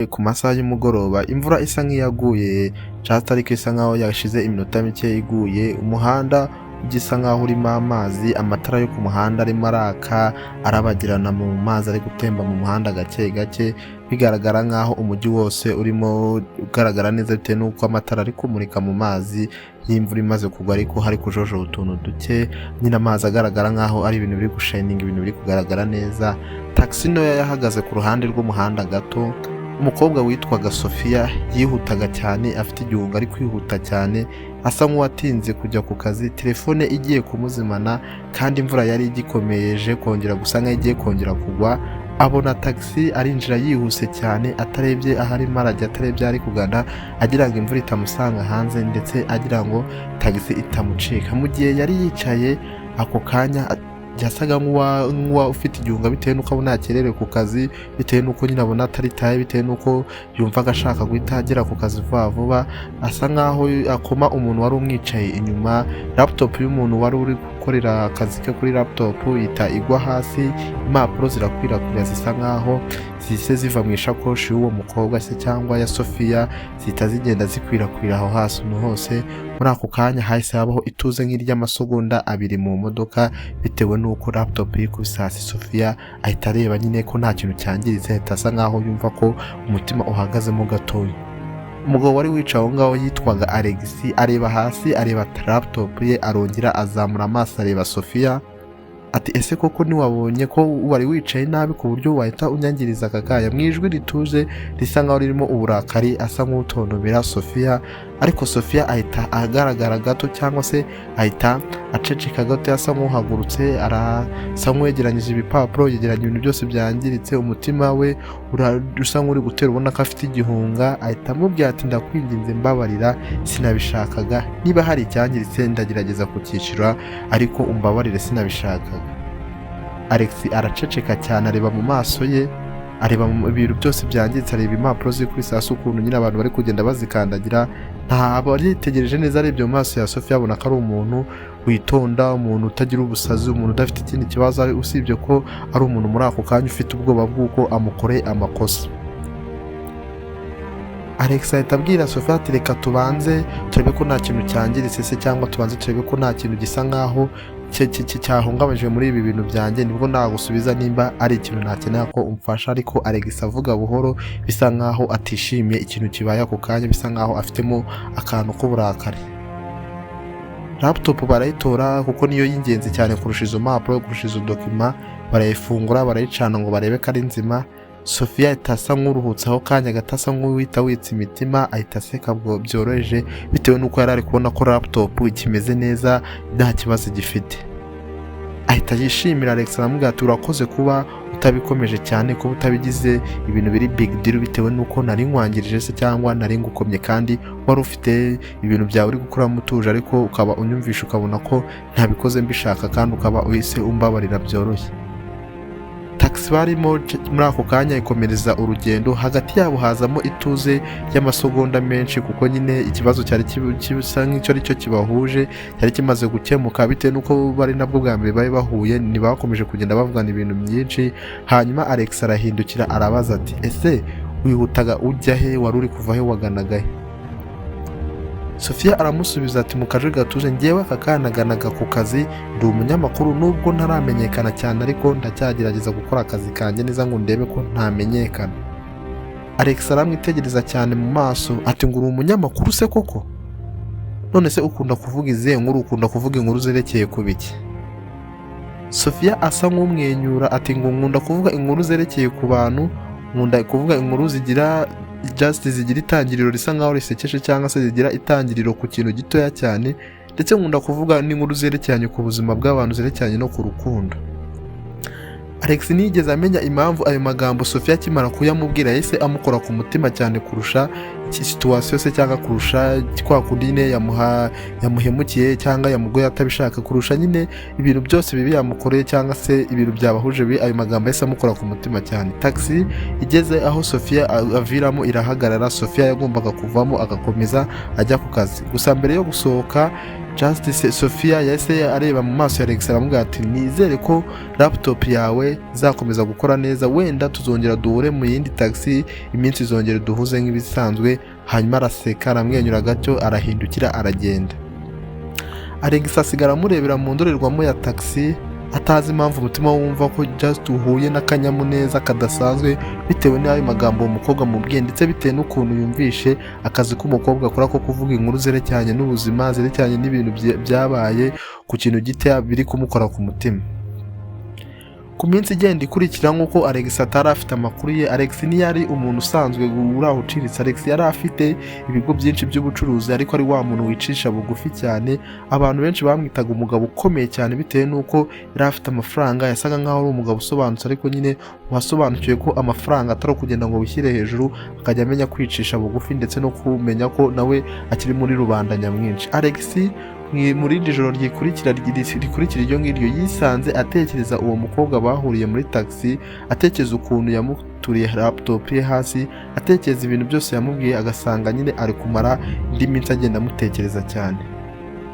ku masaha y'umugoroba imvura isa nk'iyaguye cyangwa ariko isa nkaho yashize iminota mike iguye, umuhanda ugisa nkaho urimo amazi, amatara yo ku muhanda arimo araka arabagirana mu mazi ari gutemba mu muhanda gake gake, bigaragara nkaho umujyi wose urimo ugaragara neza bitewe n'uko amatara ari kumurika mu mazi y'imvura imaze kugwa, ariko hari kujojo utuntu duke, nyine amazi agaragara nkaho ari ibintu biri gushininga, ibintu biri kugaragara neza. Taxi ntoya yahagaze ku ruhande rw'umuhanda gato. Umukobwa witwaga Sophie yihutaga cyane, afite igihunga ari kwihuta cyane, asa nk'uwatinze kujya ku kazi, telefone igiye kumuzimana kandi imvura yari igikomeje kongera gusa nkaho igiye kongera kugwa. Abona taxi arinjira yihuse cyane, atarebye aho arimo arajya, atarebye ari kugana, agira ngo imvura itamusanga hanze ndetse agira ngo taxi itamucika. Mu gihe yari yicaye ako kanya yasaga nk'uwa ufite igihunga bitewe n'uko abona yakererewe ku kazi, bitewe n'uko nyine abona ataritaye, bitewe n'uko yumvaga ashaka guhita agera ku kazi vuba vuba. Asa nkaho akoma umuntu wari umwicaye inyuma. Laptop y'umuntu wari uri gukorera akazi ke kuri laptop ihita igwa hasi, impapuro zirakwirakwira zisa nkaho zise ziva mu ishakoshi y'uwo mukobwa se cyangwa ya Sophie, zihita zigenda zikwirakwira aho hasi hose. Muri ako kanya hahise habaho ituze nk'iry'amasegonda abiri mu modoka, bitewe n'uko laptop yikubise hasi. Sophie ahita areba nyine ko nta kintu cyangiritse, ahita asa nkaho yumva ko umutima uhagazemo gatoya. Umugabo wari wicaye aho ngaho yitwaga Alex areba hasi, areba laptop ye, arongera azamura amaso areba Sophie ati ese koko ntiwabonye ko wari wicaye nabi ku buryo wahita unyangiriza aka kanya? Mu ijwi rituje risa nkaho ririmo uburakari, asa nk'utontomera Sophie, ariko Sophie ahita agaragara gato cyangwa se ahita aceceka gato, asa nk'uhagurutse, arasa nk'uwegeranyije ibipapuro, yegeranya ibintu byose byangiritse. Umutima we usa nk'uri gutera, ubona ko afite igihunga. Ahita amubwira ati ndakwinginze mbabarira, sinabishakaga, niba hari icyangiritse ndagerageza kucyishyura ariko umbabarire, sinabishakaga. Alex araceceka cyane, areba mu maso ye, areba mu bintu byose byangiritse, areba impapuro ziri kuri sasa ukuntu nyine abantu bari kugenda bazikandagira. Ntabwo yitegereje neza, arebye mu maso ya Sophie abona ko ari umuntu witonda, umuntu utagira ubusazi, umuntu udafite ikindi kibazo, usibye ko ari umuntu muri ako kanya ufite ubwoba bw'uko amukoreye amakosa. Alex ahita abwira Sophie ati reka tubanze turebe ko nta kintu cyangiritse se, cyangwa tubanze turebe ko nta kintu gisa nkaho cyahungabanyije muri ibi bintu byanjye, nibwo nagusubiza nimba ari ikintu nakenera ko umfasha. Ariko Alex avuga buhoro, bisa nkaho atishimiye ikintu kibaye ako kanya, bisa nkaho afitemo akantu k'uburakari. Laptop barayitora kuko niyo y'ingenzi cyane kurusha izo mpapuro, kurusha izo dokima. Barayifungura, barayicana ngo barebe ko ari nzima. Sophie ahita asa nk'uruhutse aho kanya gato, asa nk'uwita witse imitima, ahita aseka byoroheje, bitewe n'uko yari ari kubona ko laptop ikimeze neza, nta kibazo gifite. Ahita yishimira Alex, aramubwira ati urakoze kuba utabikomeje cyane, kuba utabigize ibintu biri big deal, bitewe n'uko nari nkwangirije se cyangwa nari ngukomye, kandi wari ufite ibintu byawe uri gukuramo utuje, ariko ukaba unyumvisha ukabona ko ntabikoze mbishaka, kandi ukaba uhise umbabarira byoroshye. Taxi barimo muri ako kanya ikomereza urugendo. Hagati yabo hazamo ituze y'amasegonda menshi, kuko nyine ikibazo cyari kibisa nk'icyo aricyo kibahuje cyari kimaze gukemuka, bitewe n'uko bari nabwo bwa mbere bari bahuye. Ntibakomeje kugenda bavugana ibintu byinshi. Hanyuma Alex arahindukira arabaza ati ese wihutaga ujya he? Wari uri kuva he? Waganaga he? Sophie aramusubiza ati mu kaje gatuje, ngewe aka kanaganaga ku kazi, ndi umunyamakuru, nubwo ntaramenyekana cyane ariko ndacyagerageza gukora akazi kanjye neza ngo ndebe ko ntamenyekana. Alex aramwitegereza cyane mu maso ati ngo uri umunyamakuru se koko? None se ukunda kuvuga izihe nkuru? Ukunda kuvuga inkuru zerekeye ku biki? Sophie asa nk'umwenyura ati ngo nkunda kuvuga inkuru zerekeye ku bantu, nkunda kuvuga inkuru zigira zigira intangiriro risa nkaho risekeje, cyangwa se zigira intangiriro ku kintu gitoya cyane, ndetse nkunda kuvuga n'inkuru zerekeranye ku buzima bw'abantu, zerekeranye no ku rukundo. Alex nigeze amenya impamvu ayo magambo Sophie akimara kuyamubwira yahise amukora ku mutima cyane kurusha situation se, cyangwa kurusha kwa kundi nyine yamuhemukiye cyangwa yamugoye atabishaka, kurusha nyine ibintu byose bibi yamukoreye cyangwa se ibintu byabahuje bibi. Ayo magambo yahise amukora ku mutima cyane. Taxi igeze aho Sophie aviramo irahagarara. Sophie yagombaga kuvamo agakomeza ajya ku kazi, gusa mbere yo gusohoka Justice Sophia yahise areba mu maso ya Alex aramubwira ati nizere ko laptop yawe izakomeza gukora neza, wenda tuzongera duhure mu yindi taxi, iminsi izongera duhuze nk'ibisanzwe. Hanyuma araseka aramwenyura gato arahindukira aragenda. Alex asigara amurebera mu ndorerwamo ya taxi atazi impamvu umutima wumva ko just uhuye n'akanyamuneza kadasanzwe bitewe n'ayo magambo umukobwa mubwiye, ndetse bitewe n'ukuntu yumvishe akazi k'umukobwa akora ko kuvuga inkuru zerecyanye n'ubuzima, zerecyanye n'ibintu byabaye ku kintu gito biri kumukora ku mutima. Ku minsi igenda ikurikira nk'uko Alex atari afite amakuru ye, Alex ntiyari umuntu usanzwe uraho uciritse. Alex yari afite ibigo byinshi by'ubucuruzi, ariko ari wa muntu wicisha bugufi cyane. Abantu benshi bamwitaga umugabo ukomeye cyane bitewe n'uko yari afite amafaranga, yasaga nk'aho ari umugabo usobanutse, ariko nyine wasobanukiwe ko amafaranga atari kugenda ngo wishyire hejuru, akajya amenya kwicisha bugufi ndetse no kumenya ko nawe akiri muri rubanda nyamwinshi. Alex muri iri joro rikurikira iryo ngiryo yisanze atekereza uwo mukobwa bahuriye muri taxi, atekereza ukuntu yamuturiye laptop ye hasi, atekereza ibintu byose yamubwiye, agasanga nyine ari kumara indi minsi agenda amutekereza cyane.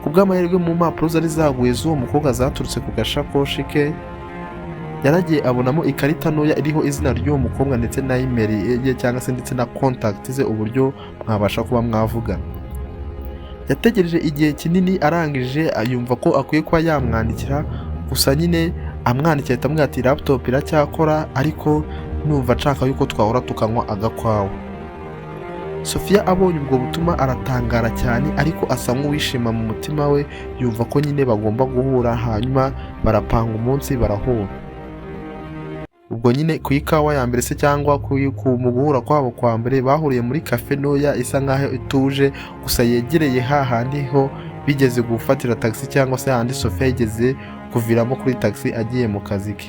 Ku bw'amahirwe mu mpapuro zari zaguye z'uwo mukobwa zaturutse ku gashakoshi ke, yaragiye abonamo ikarita ntoya iriho izina ry'uwo mukobwa ndetse na email ye cyangwa se ndetse na contact ze, uburyo mwabasha kuba mwavugana. Yategereje igihe kinini, arangije yumva ko akwiye kuba yamwandikira, gusa nyine amwandikira ahita amubwira ati laptop iracyakora, ariko numva nshaka yuko twahora tukanywa agakwawa. Sophia abonye ubwo butuma aratangara cyane, ariko asa nk'uwishima mu mutima we, yumva ko nyine bagomba guhura. Hanyuma barapanga umunsi barahura. Ubwo nyine ku ikawa ya mbere se cyangwa ku guhura kwabo kwa mbere bahuriye muri cafe ntoya isa nkaho ituje, gusa yegereye hahandi ho bigeze gufatira taxi cyangwa se handi Sophia yigeze kuviramo kuri taxi agiye mu kazi ke.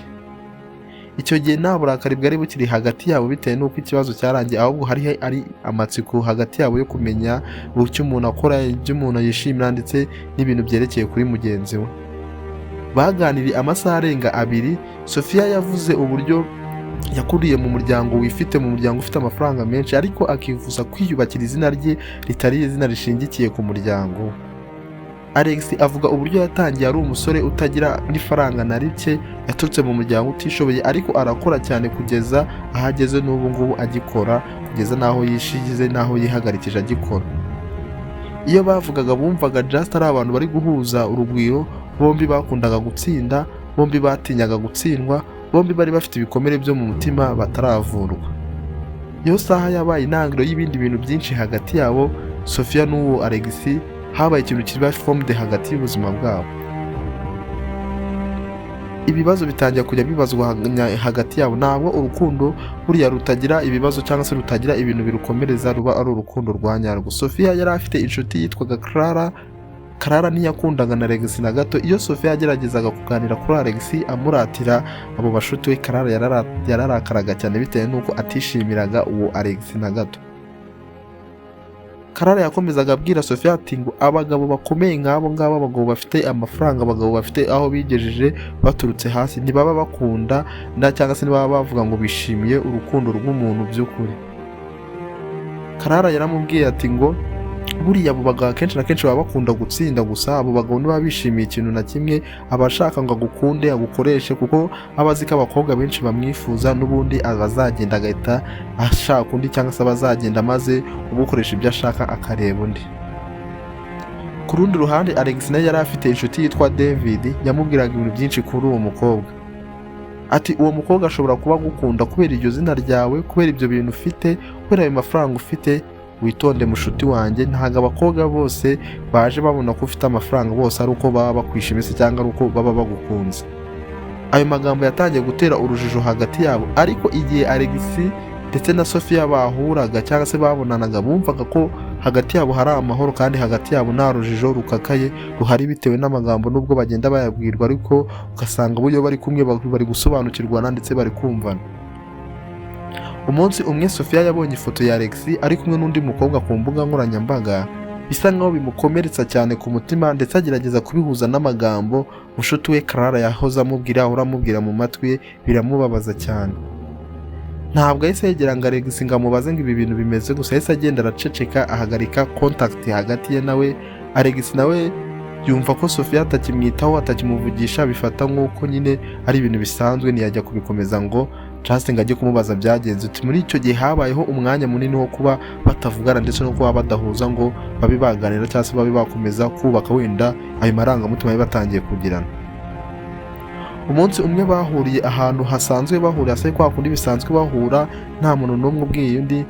Icyo gihe nta burakari bwari bukiri hagati yabo bitewe n'uko ikibazo cyarangiye, ahubwo hari ari amatsiko hagati yabo yo kumenya icyo umuntu akora, ibyo umuntu yishimira ndetse n'ibintu byerekeye kuri mugenzi we. Baganiriye amasaha arenga 2. Sophia yavuze uburyo yakuriye mu muryango wifite, mu muryango ufite amafaranga menshi, ariko akifuza kwiyubakira izina rye ritari izina rishingikiye ku muryango. Alex avuga uburyo yatangiye ari umusore utagira n'ifaranga na rike, yaturutse mu muryango utishoboye, ariko arakora cyane kugeza ahageze n'ubu ngubu agikora, kugeza naho yishigize naho yihagarikije agikora. Iyo bavugaga bumvaga just ari abantu bari guhuza urugwiro, bombi bakundaga gutsinda, bombi batinyaga gutsindwa, bombi bari bafite ibikomere byo mu mutima bataravurwa. Iyo saha yabaye intangiriro y'ibindi bintu byinshi hagati yabo, Sophia n'uwo Alex. Habaye ikintu kiba formed hagati y'ubuzima bwabo. Ibibazo bitangira kujya bibazwa hagati yabo. Ntabwo urukundo buriya rutagira ibibazo cyangwa se rutagira ibintu birukomereza ruba ari urukundo rwa nyarwo. Sophia yari afite inshuti yitwaga Clara ntiyakundaga na Alex na gato. Iyo Sophia yageragezaga kuganira kuri Alex amuratira abo bashuti we, Clara yararakaraga cyane bitewe n'uko atishimiraga uwo Alex na gato. Clara yakomezaga abwira Sophia ati ngo abagabo bakomeye nk'abo ngabo, abagabo bafite amafaranga, abagabo bafite aho bigejeje baturutse hasi, ntibaba bakunda cyangwa se ntibaba bavuga ngo bishimiye urukundo rw'umuntu by'ukuri. Clara yaramubwiye ati ngo buriya abo bagabo kenshi na kenshi baba bakunda gutsinda gusa, abo bagabo ntibaba bishimiye ikintu na kimwe, abashaka ngo agukunde agukoreshe, kuko aba azi ko abakobwa benshi bamwifuza, n'ubundi abazagenda agahita ashaka undi cyangwa se abazagenda maze ugukoresha ibyo ashaka akareba undi. Ku rundi ruhande Alex nawe yari afite inshuti yitwa David, yamubwiraga ibintu byinshi kuri uwo mukobwa. Ati uwo mukobwa ashobora kuba agukunda kubera iryo zina ryawe, kubera ibyo bintu ufite, kubera ayo mafaranga ufite. Witonde mushuti wanjye, ntago abakobwa bose baje babona ko ufite amafaranga bose ari uko baba bakwishimiye cyangwa ari uko baba bagukunze. Ayo magambo yatangiye gutera urujijo hagati yabo, ariko igihe Alex ndetse na Sophia bahuraga cyangwa se babonanaga, bumvaga ko hagati yabo hari amahoro, kandi hagati yabo nta rujijo rukakaye ruhari bitewe n'amagambo nubwo bagenda bayabwirwa, ariko ugasanga uburyo bari kumwe bari gusobanukirwana ndetse bari kumvana. Umunsi umwe Sophia yabonye ifoto ya Alex ari kumwe n'undi mukobwa ku mbuga nkoranyambaga, bisa nkaho bimukomeretsa cyane ku mutima, ndetse agerageza kubihuza n'amagambo mushuti we Clara yahoze amubwira mu matwi, biramubabaza cyane. Ntabwo yahise yegera ngo Alex ngo amubaze ngo ibi bintu bimeze, gusa yahise agenda araceceka, ahagarika contact hagati ye nawe. Alex nawe yumva ko Sophie atakimwitaho atakimuvugisha, bifata nk'uko nyine ari ibintu bisanzwe, ntiyajya kubikomeza ngo just ngo ajye kumubaza byagenze. Muri icyo gihe habayeho umwanya munini wo kuba batavugana ndetse no kuba badahuza ngo babe baganira cyangwa se babe bakomeza kubaka wenda ayo marangamutima yari batangiye kugirana. Umunsi umwe bahuriye ahantu hasanzwe bahurira, se kwa kundi bisanzwe bahura nta muntu n'umwe ubwiye undi.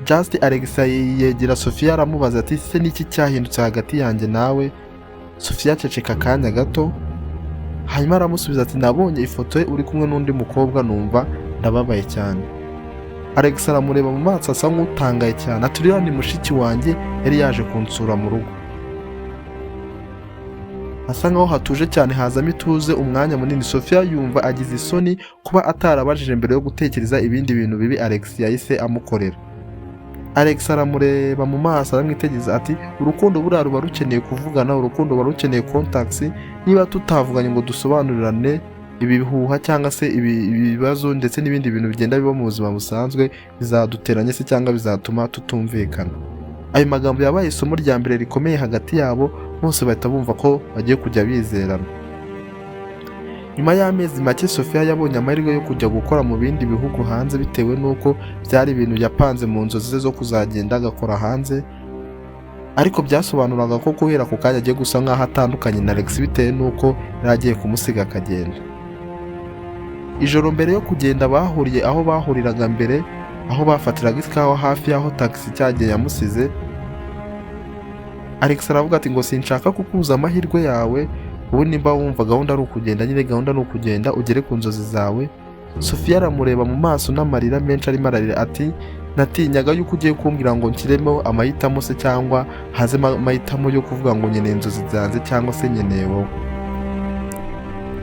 Just Alex yegera Sophie aramubaza ati se niki cyahindutse hagati yanjye nawe? Sophie aceceka akanya gato, hanyuma aramusubiza ati nabonye ifoto ye uri kumwe n'undi mukobwa numva ndababaye cyane. Alex aramureba mu maso asa nk'utangaye cyane, ati uriya ni mushiki wanjye yari yaje kunsura mu rugo. Asa nkaho hatuje cyane, hazamo ituze umwanya munini. Sophie yumva agize isoni kuba atarabajije mbere yo gutekereza ibindi bintu bibi Alex yahise amukorera. Alex aramureba mu maso aramwitegereza ati urukundo buriya ruba rukeneye kuvugana, urukundo ruba rukeneye contacts. Niba tutavuganye ngo dusobanurirane ibihuha cyangwa se ibibazo ndetse n'ibindi bintu bigenda biba mu buzima busanzwe, bizaduteranya se cyangwa bizatuma tutumvikana. Ayo magambo yabaye isomo rya mbere rikomeye hagati yabo, bose bahita bumva ko bagiye kujya bizerana. Nyuma y'amezi make Sophie yabonye amahirwe yo kujya gukora mu bindi bihugu hanze, bitewe n'uko byari ibintu yapanze mu nzozi ze zo kuzagenda agakora hanze, ariko byasobanuraga ko guhera ku kanya agiye gusa nk'aho atandukanye na Alex bitewe n'uko yari agiye kumusiga akagenda. Ijoro mbere yo kugenda bahuriye aho bahuriraga mbere, aho bafatiraga ikawa hafi y'aho taxi cyagiye yamusize. Alex aravuga ati ngo sinshaka kukubuza amahirwe yawe, ubu nimba wumva gahunda ari ukugenda, nyine gahunda ni ukugenda ugere ku nzozi zawe. Sophie aramureba mu maso n'amarira menshi arimo ararira ati natinyaga yuko ugiye kumbwira ngo nshyiremo amahitamo se cyangwa hazemo amahitamo yo kuvuga ngo nkeneye inzozi zanjye cyangwa se nkeneye wowe.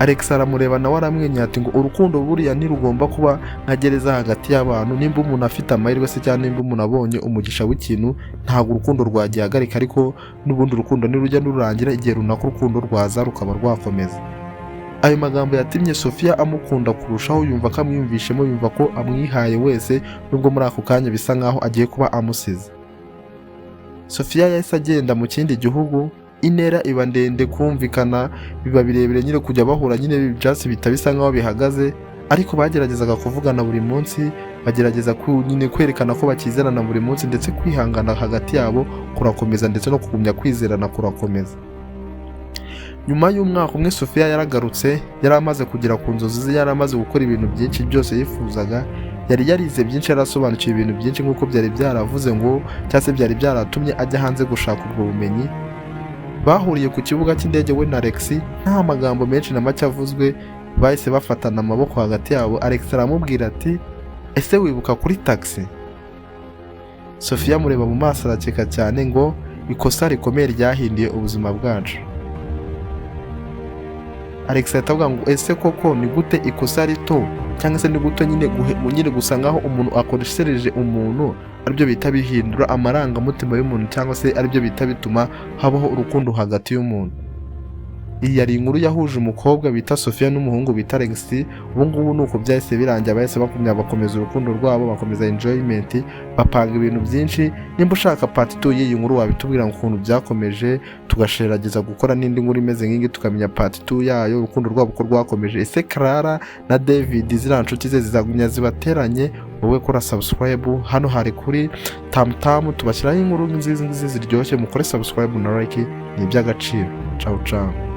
Alex aramureba nawe aramwenyura ati ngo urukundo buriya ntirugomba kuba nka gereza hagati y'abantu. Nimba umuntu afite amahirwe se cyangwa nimba umuntu abonye umugisha w'ikintu, ntabwo urukundo rwagihagarika, ariko n'ubundi urukundo nirujya nurangira igihe runaka urukundo rwaza rukaba rwakomeza. Ayo magambo yatumye Sophie amukunda kurushaho, yumva ko amwiyumvishemo, yumva ko amwihaye wese, nubwo muri ako kanya bisa nkaho agiye kuba amusize. Sophie yahise agenda mu kindi gihugu, intera iba ndende, kumvikana biba birebire, nyine kujya bahura nyine byatsi bita bisa nkaho bihagaze, ariko bageragezaga kuvugana buri munsi, bagerageza nyine kwerekana ko bakizerana buri munsi, ndetse kwihangana hagati yabo kurakomeza ndetse no kugumya kwizerana kurakomeza. Nyuma y'umwaka umwe Sophie yaragarutse, yari amaze kugera ku nzozi ze, yari amaze gukora ibintu byinshi byose yifuzaga, yari yarize byinshi, yarasobanukiwe ibintu byinshi nk'uko byari byaravuze ngo cyangwa se byari byaratumye ajya hanze gushaka ubwo bumenyi. Bahuriye ku kibuga cy'indege we na Alex, nta magambo menshi na make avuzwe, bahise bafatana amaboko hagati yabo. Alex aramubwira ati ese wibuka kuri taxi? Sophie amureba mu maso arakeka cyane ngo ikosa rikomeye ryahinduye ubuzima bwacu. Alex atavuga ngo ese koko ni gute ikosa rito cyangwa se ni gute nyine gusa nkaho umuntu akoreshereje umuntu aribyo bita bihindura amarangamutima y'umuntu, cyangwa se aribyo bita bituma habaho urukundo hagati y'umuntu. Iyi yari inkuru yahuje umukobwa bita Sophie n'umuhungu bita Alex. Ubu ngubu nuko byahise birangira, bahise bakomeza urukundo rwabo, bakomeza enjoyment, bapanga ibintu byinshi. Nimba ushaka part 2 y'iyi nkuru wabitubwira ngo ukuntu byakomeje, tugasherageza gukora n'indi nkuru imeze nk'ingi tukamenya part 2 yayo, urukundo rwabo ko rwakomeje. Ese Clara na David ziriya nshuti ze zizagumya zibateranye? Wowe kora subscribe hano hari kuri TAMU-TAMU, tubashyiraho inkuru nziza ziryoshye. Mukore subscribe na like, ni iby'agaciro. Ciao ciao.